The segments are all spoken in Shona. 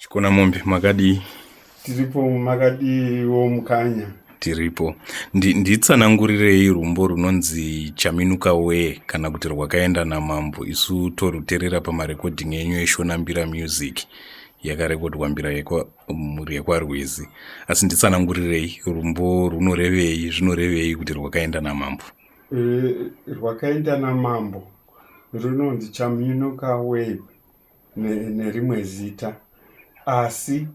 Chikona mombe makadi tiripo makadiwo mukanya tiripo nditsanangurirei rumbo runonzi chaminuka we kana kuti rwakaenda namambo. Isu toruteerera pamarekodhingi enyu eshonambira music yakarekodwa mhuri yekwarwizi. Asi nditsanangurirei rumbo runorevei, zvinorevei kuti rwakaenda namambo. Rwakaenda namambo runonzi chaminuka we nerimwe zita, asi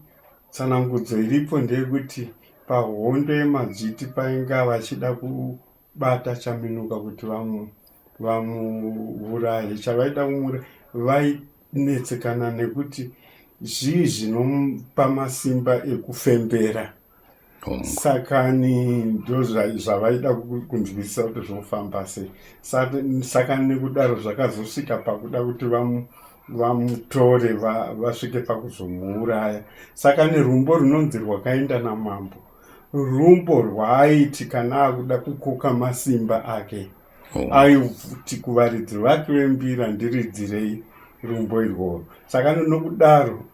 tsanangudzo iripo ndeyekuti pahondo yemadziti painga vachida kubata chaminuka kuti vamuuraye. Chavaida kumuuraya vainetsekana nekuti zvii zvinomupa masimba ekufembera. Sakani ndo zvavaida kunzwisisa kuti zvofamba sei. Saka nekudaro zvakazosvika pakuda kuti vamutore vasvike pakuzomuuraya. Saka nerumbo runonzi rwakaenda namambo, rumbo rwaaiti kana akuda kukoka masimba ake aiti kuvaridzi vake vembira ndiridzirei rumbo irworwo. Saka nokudaro,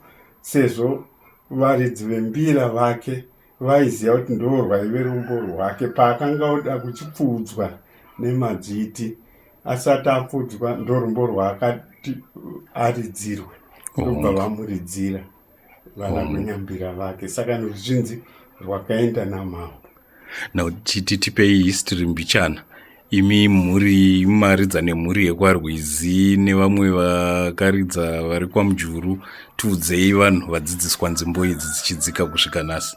sezvo varidzi vembira vake vaiziva kuti ndo rwaive rumbo rwake, paakanga oda kuchipfuudzwa nemadziti, asati apfuudzwa ndo rumbo rwaakati aridzirwe, ndobva vamuridzira vana kwenyambira vake. Saka noruzhinji rwakaenda namambo. Tipei history mbichana. Imi mhuri maridza nemhuri yekwarwizi nevamwe vakaridza vari kwamujuru, tiudzei vanhu vadzidziswa nzimbo idzi dzichidzika kusvika nhasi.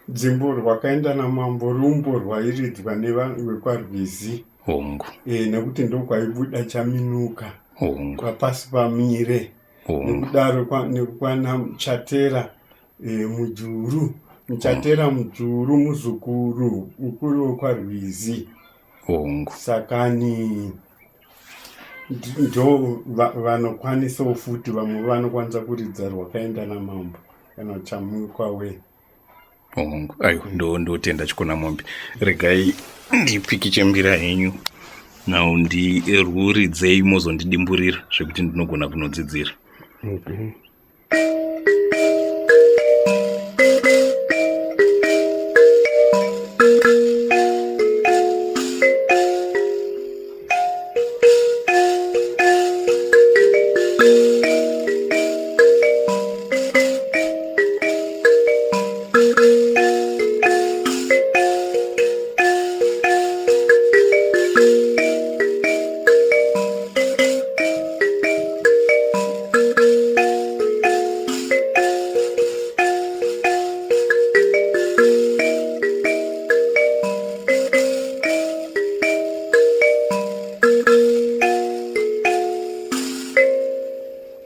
Nzimbo rwakaenda namambo rumbo rwairidzwa nevanhu vekwarwizi hongu, nekuti ndokwaibuda chaminuka papasi pamire. Nekudaro nekwana Chatera mujuru, Chatera mujuru muzukuru mukuru wekwarwizi. Sakani ndo vanokwanisawo futi, vamwe vanokwanisa kuridza rwakaenda namambo kana chaminuka we. Aiwa, ndotenda Chikona mombe. Regai ndipikiche mbira yenyu nhau ndirwuridzei mozondidimburira zvekuti ndinogona kunodzidzira.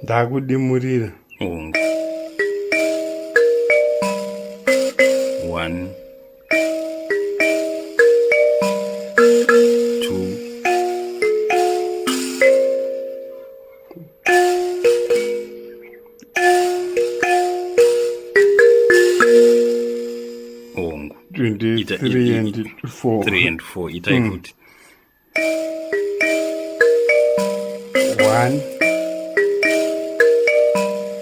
Ndakudimurira. 1 2 23 and 4. 3 and 4 itai kuti 1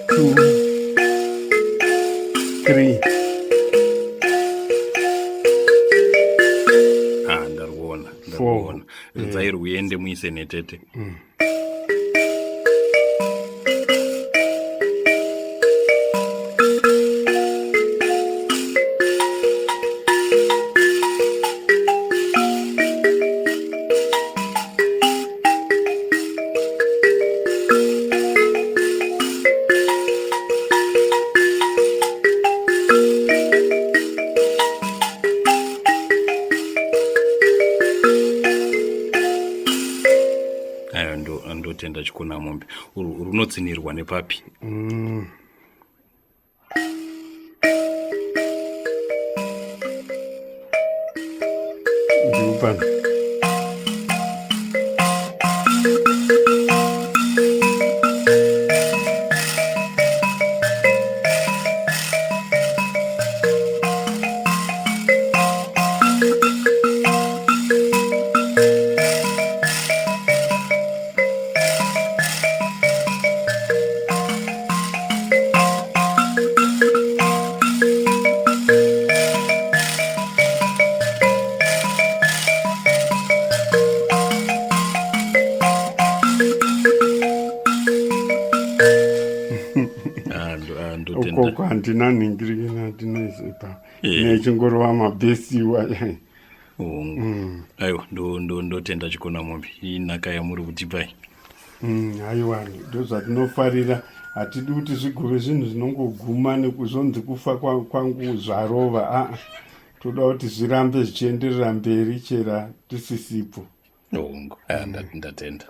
2 3. Ndarikuona ridzai ruyende muise netete. Ndotenda Chikona mombe. Runotsinirwa nepapi? Ndupana. ndotenda ukoko handina nhingirikina hatinoizipa nechingorova mabesiwa aiwa ndotenda chikona mombe inhaka yamuri kutipai. Haiwa ndo zvatinofarira. Hatidi kuti zvigove zvinhu zvinongoguma nekuzonzi kufa kwangu zvarova. Toda kuti zvirambe zvichienderera mberi chera tisisipo. Ndatenda.